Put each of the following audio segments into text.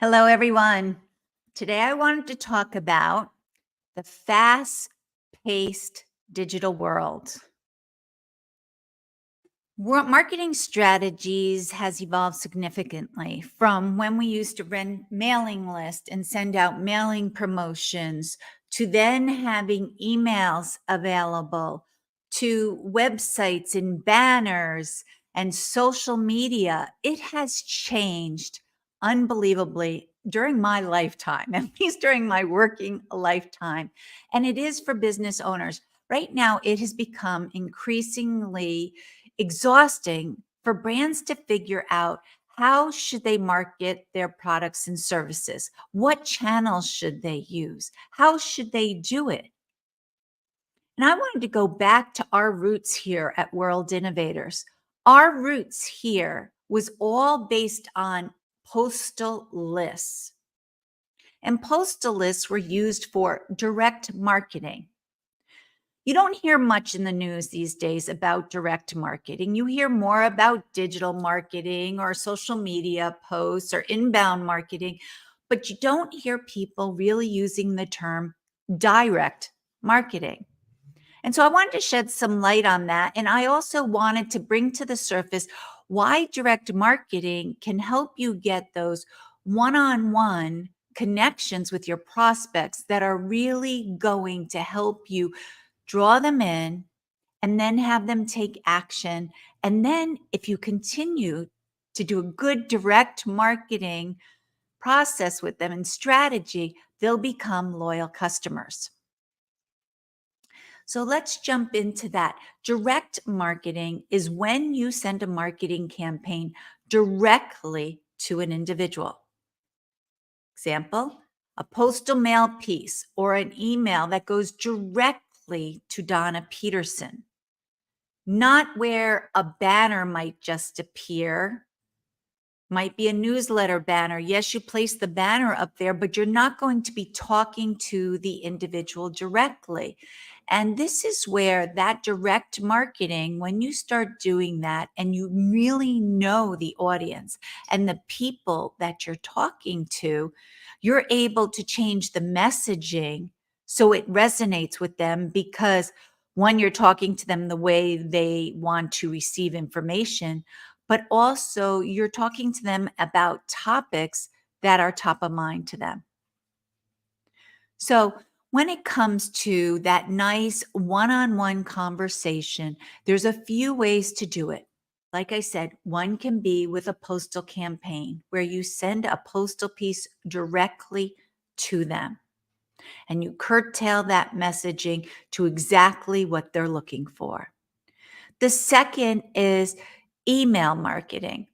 Hello, everyone. Today I wanted to talk about the fast paced digital world. Marketing strategies has evolved significantly from when we used to run mailing lists and send out mailing promotions to then having emails available to websites and banners and social media. It has changed unbelievably during my lifetime, at least during my working lifetime. And it is for business owners. Right now, it has become increasingly exhausting for brands to figure out how should they market their products and services? What channels should they use? How should they do it? And I wanted to go back to our roots here at World Innovators. Our roots here was all based on postal lists. And postal lists were used for direct marketing. You don't hear much in the news these days about direct marketing. You hear more about digital marketing or social media posts or inbound marketing, but you don't hear people really using the term direct marketing. And so I wanted to shed some light on that. And I also wanted to bring to the surface why direct marketing can help you get those one on one connections with your prospects that are really going to help you draw them in and then have them take action. And then if you continue to do a good direct marketing process with them and strategy, they'll become loyal customers. So let's jump into that. Direct marketing is when you send a marketing campaign directly to an individual. Example, a postal mail piece or an email that goes directly to Donna Peterson, not where a banner might just appear. Might be a newsletter banner. Yes, you place the banner up there, but you're not going to be talking to the individual directly. And this is where that direct marketing, when you start doing that and you really know the audience and the people that you're talking to, you're able to change the messaging so it resonates with them because one, you're talking to them the way they want to receive information, but also you're talking to them about topics that are top of mind to them. So when it comes to that nice one-on-one conversation, there's a few ways to do it. Like I said, one can be with a postal campaign where you send a postal piece directly to them and you curtail that messaging to exactly what they're looking for. The second is email marketing.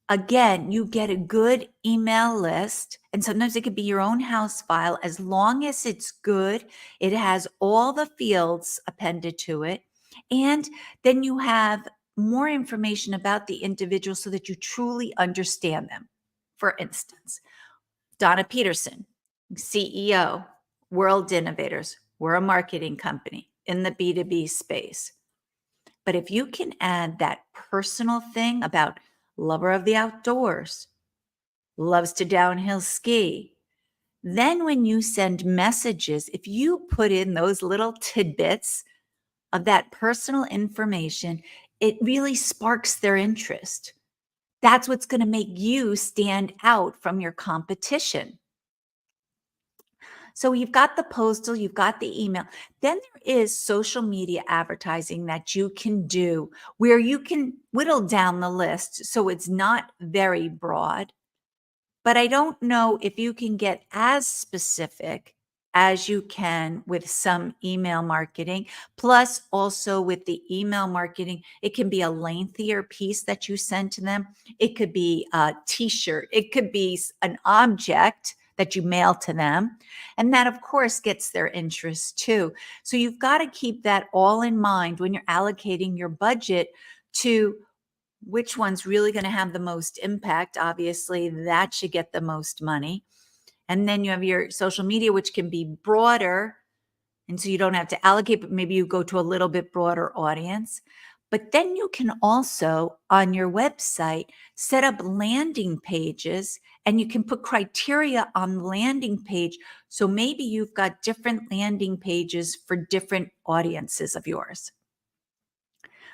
Again, you get a good email list, and sometimes it could be your own house file. As long as it's good, it has all the fields appended to it. And then you have more information about the individual so that you truly understand them. For instance, Donna Peterson, CEO, World Innovators. We're a marketing company in the B2B space. But if you can add that personal thing about lover of the outdoors, loves to downhill ski, then when you send messages, if you put in those little tidbits of that personal information, it really sparks their interest. That's what's going to make you stand out from your competition. So you've got the postal, you've got the email. Then there is social media advertising that you can do where you can whittle down the list so it's not very broad. But I don't know if you can get as specific as you can with some email marketing. Plus, also with the email marketing, it can be a lengthier piece that you send to them. It could be a t-shirt. It could be an object that you mail to them. And that, of course, gets their interest too. So you've got to keep that all in mind when you're allocating your budget to which one's really going to have the most impact. Obviously, that should get the most money. And then you have your social media, which can be broader. And so you don't have to allocate, but maybe you go to a little bit broader audience. But then you can also, on your website, set up landing pages and you can put criteria on the landing page. So maybe you've got different landing pages for different audiences of yours.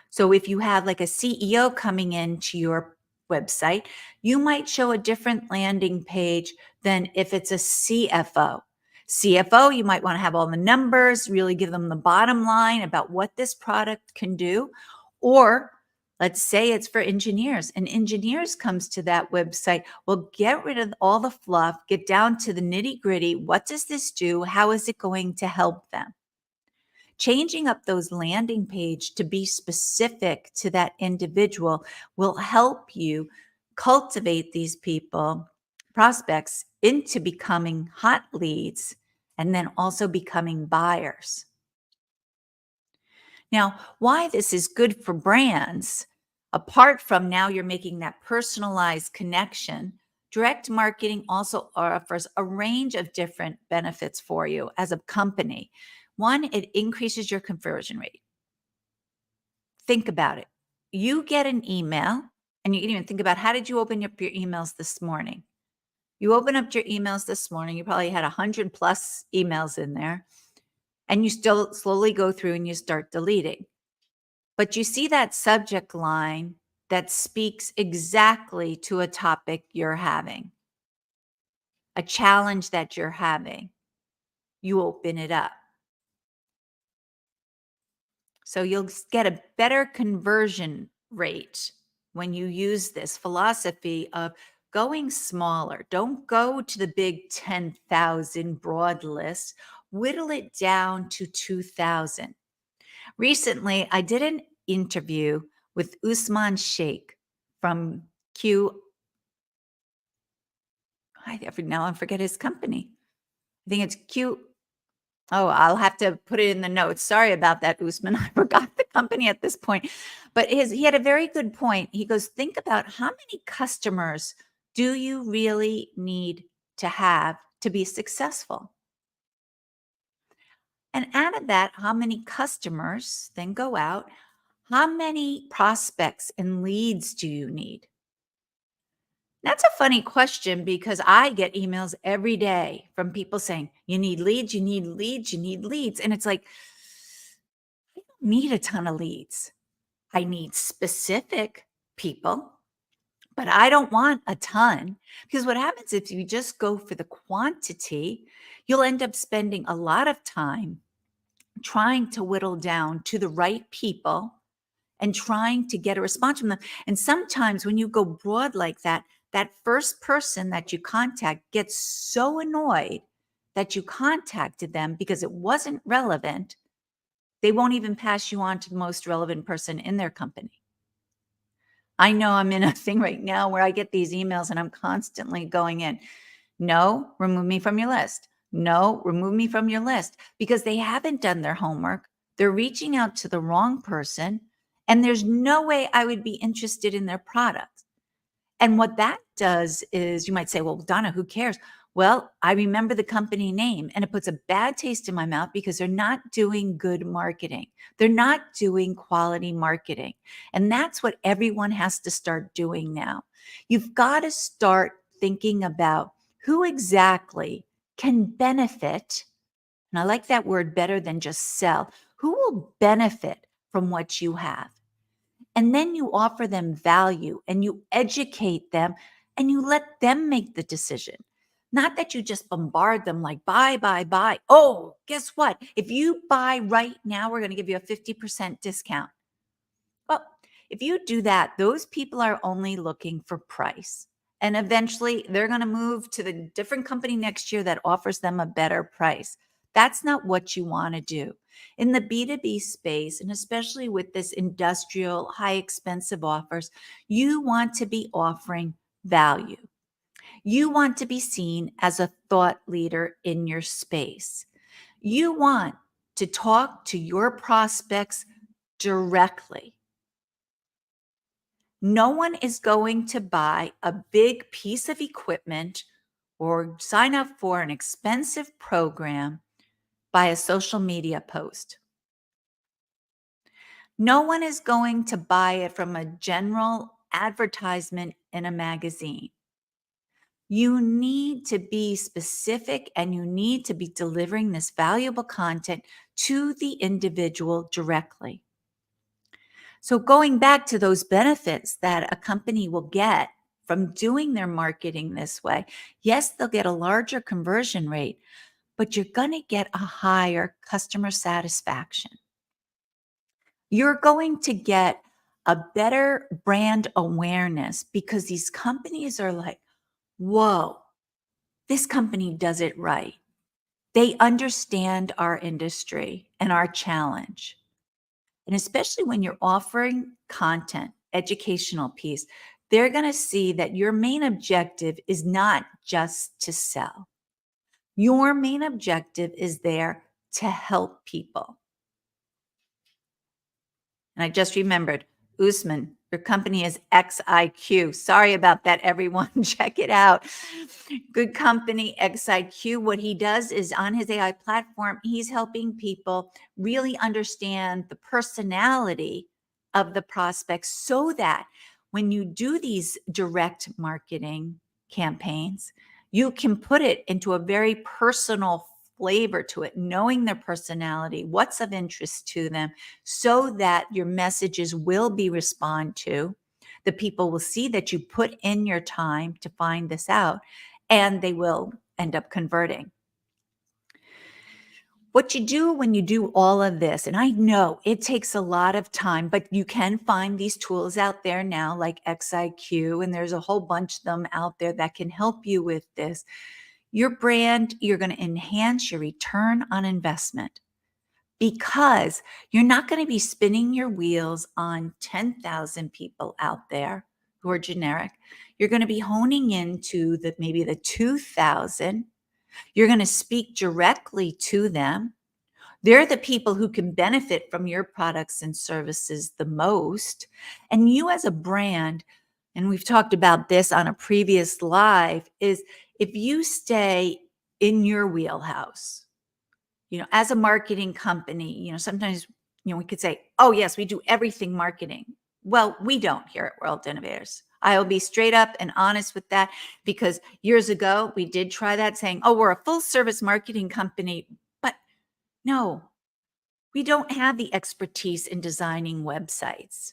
So if you have like a CEO coming into your website, you might show a different landing page than if it's a CFO. CFO, you might want to have all the numbers, really give them the bottom line about what this product can do. Or let's say it's for engineers, and engineers comes to that website. Well, get rid of all the fluff, get down to the nitty gritty. What does this do? How is it going to help them? Changing up those landing page to be specific to that individual will help you cultivate these people, prospects, into becoming hot leads and then also becoming buyers. Now, why this is good for brands, apart from now you're making that personalized connection, direct marketing also offers a range of different benefits for you as a company. One, it increases your conversion rate. Think about it. You get an email, and you can even think about, how did you open up your emails this morning? You open up your emails this morning, you probably had 100 plus emails in there, and you still slowly go through and you start deleting. But you see that subject line that speaks exactly to a topic you're having, a challenge that you're having. You open it up. So you'll get a better conversion rate when you use this philosophy of going smaller. Don't go to the big 10,000 broad list. Whittle it down to 2,000. Recently, I did an interview with Usman Sheikh from Q. Now I forget his company. I think it's Q. Oh, I'll have to put it in the notes. Sorry about that, Usman. I forgot the company at this point. But he had a very good point. He goes, think about how many customers do you really need to have to be successful? And out of that, how many customers then go out? How many prospects and leads do you need? That's a funny question because I get emails every day from people saying, you need leads, you need leads, you need leads. And it's like, I don't need a ton of leads. I need specific people, but I don't want a ton, because what happens if you just go for the quantity, you'll end up spending a lot of time trying to whittle down to the right people and trying to get a response from them. And sometimes when you go broad like that, that first person that you contact gets so annoyed that you contacted them because it wasn't relevant, they won't even pass you on to the most relevant person in their company. I know I'm in a thing right now where I get these emails and I'm constantly going in. No, remove me from your list. No, remove me from your list, because they haven't done their homework. They're reaching out to the wrong person, and there's no way I would be interested in their product. And what that does is, you might say, well, Donna, who cares? Well, I remember the company name, and it puts a bad taste in my mouth because they're not doing good marketing. They're not doing quality marketing. And that's what everyone has to start doing now. You've got to start thinking about who exactly can benefit. And I like that word better than just sell. Who will benefit from what you have? And then you offer them value and you educate them and you let them make the decision. Not that you just bombard them like, buy, buy, buy. Oh, guess what? If you buy right now, we're going to give you a 50% discount. Well, if you do that, those people are only looking for price. And eventually they're going to move to the different company next year that offers them a better price. That's not what you want to do. In the B2B space, and especially with this industrial, high expensive offers, you want to be offering value. You want to be seen as a thought leader in your space. You want to talk to your prospects directly. No one is going to buy a big piece of equipment or sign up for an expensive program by a social media post. No one is going to buy it from a general advertisement in a magazine. You need to be specific and you need to be delivering this valuable content to the individual directly. So, going back to those benefits that a company will get from doing their marketing this way, yes, they'll get a larger conversion rate, but you're going to get a higher customer satisfaction. You're going to get a better brand awareness because these companies are like, whoa, this company does it right. They understand our industry and our challenge. And especially when you're offering content, educational piece, they're going to see that your main objective is not just to sell. Your main objective is there to help people. And I just remembered, Usman, your company is XIQ. Sorry about that, everyone. Check it out. Good company, XIQ. What he does is on his AI platform, he's helping people really understand the personality of the prospects so that when you do these direct marketing campaigns, you can put it into a very personal flavor to it, knowing their personality, what's of interest to them, so that your messages will be responded to. The people will see that you put in your time to find this out, and they will end up converting. What you do when you do all of this, and I know it takes a lot of time, but you can find these tools out there now like XIQ, and there's a whole bunch of them out there that can help you with this. Your brand, you're going to enhance your return on investment because you're not going to be spinning your wheels on 10,000 people out there who are generic. You're going to be honing into maybe the 2,000. You're going to speak directly to them. They're the people who can benefit from your products and services the most. And you as a brand, and we've talked about this on a previous live, is if you stay in your wheelhouse, as a marketing company, sometimes, we could say, oh, yes, we do everything marketing. Well, we don't here at World Innovators. I will be straight up and honest with that because years ago we did try that saying, oh, we're a full service marketing company. But no, we don't have the expertise in designing websites.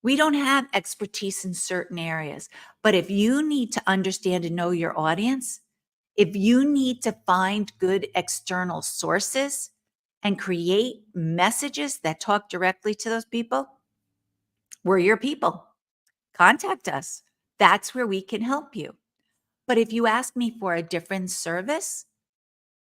We don't have expertise in certain areas. But if you need to understand and know your audience, if you need to find good external sources and create messages that talk directly to those people, we're your people. Contact us. That's where we can help you. But if you ask me for a different service,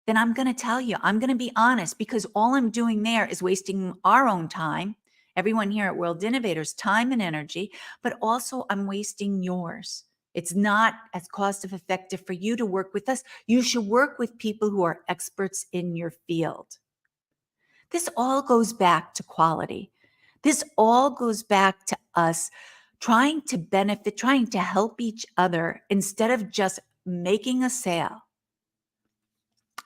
then I'm going to tell you, I'm going to be honest because all I'm doing there is wasting our own time, everyone here at World Innovators, time and energy, but also I'm wasting yours. It's not as cost effective for you to work with us. You should work with people who are experts in your field. This all goes back to quality. This all goes back to us trying to benefit, trying to help each other instead of just making a sale.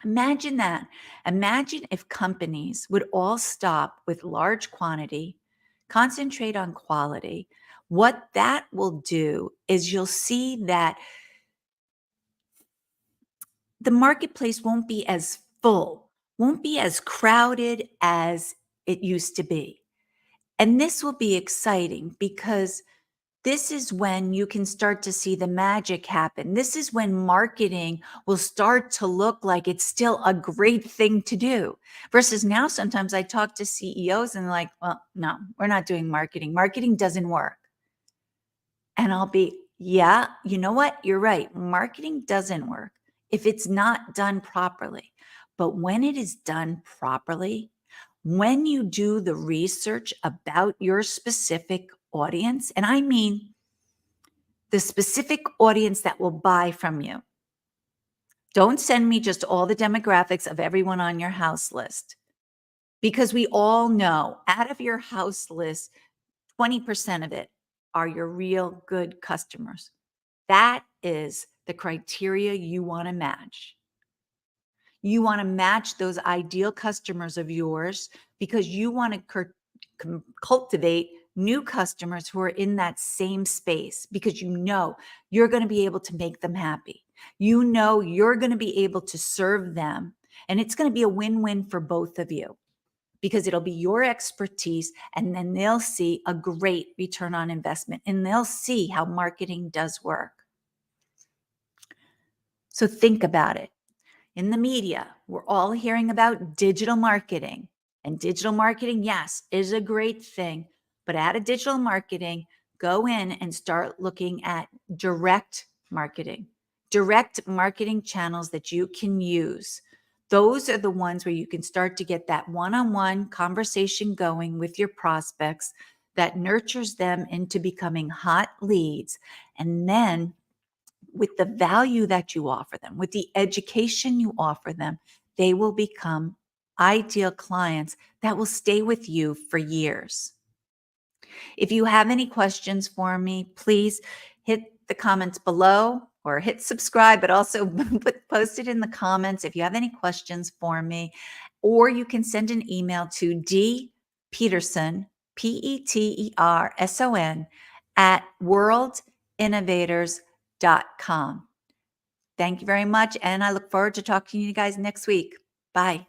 Imagine that. Imagine if companies would all stop with large quantity, concentrate on quality. What that will do is you'll see that the marketplace won't be as full, won't be as crowded as it used to be. And this will be exciting because this is when you can start to see the magic happen. This is when marketing will start to look like it's still a great thing to do. Versus now, sometimes I talk to CEOs and they're like, well, no, we're not doing marketing. Marketing doesn't work. And I'll be, yeah, you know what? You're right. Marketing doesn't work if it's not done properly. But when it is done properly, when you do the research about your specific audience, and I mean the specific audience that will buy from you. Don't send me just all the demographics of everyone on your house list because we all know out of your house list, 20% of it are your real good customers. That is the criteria you want to match. You want to match those ideal customers of yours because you want to cultivate new customers who are in that same space, because you know you're going to be able to make them happy. You know you're going to be able to serve them, and it's going to be a win-win for both of you, because it'll be your expertise, and then they'll see a great return on investment, and they'll see how marketing does work. So think about it. In the media, we're all hearing about digital marketing. And digital marketing, yes, is a great thing. But out of digital marketing, go in and start looking at direct marketing channels that you can use. Those are the ones where you can start to get that one-on-one conversation going with your prospects that nurtures them into becoming hot leads. And then with the value that you offer them, with the education you offer them, they will become ideal clients that will stay with you for years. If you have any questions for me, please hit the comments below or hit subscribe, but also post it in the comments if you have any questions for me. Or you can send an email to dpeterson, Peterson, at worldinnovators.com. Thank you very much. And I look forward to talking to you guys next week. Bye.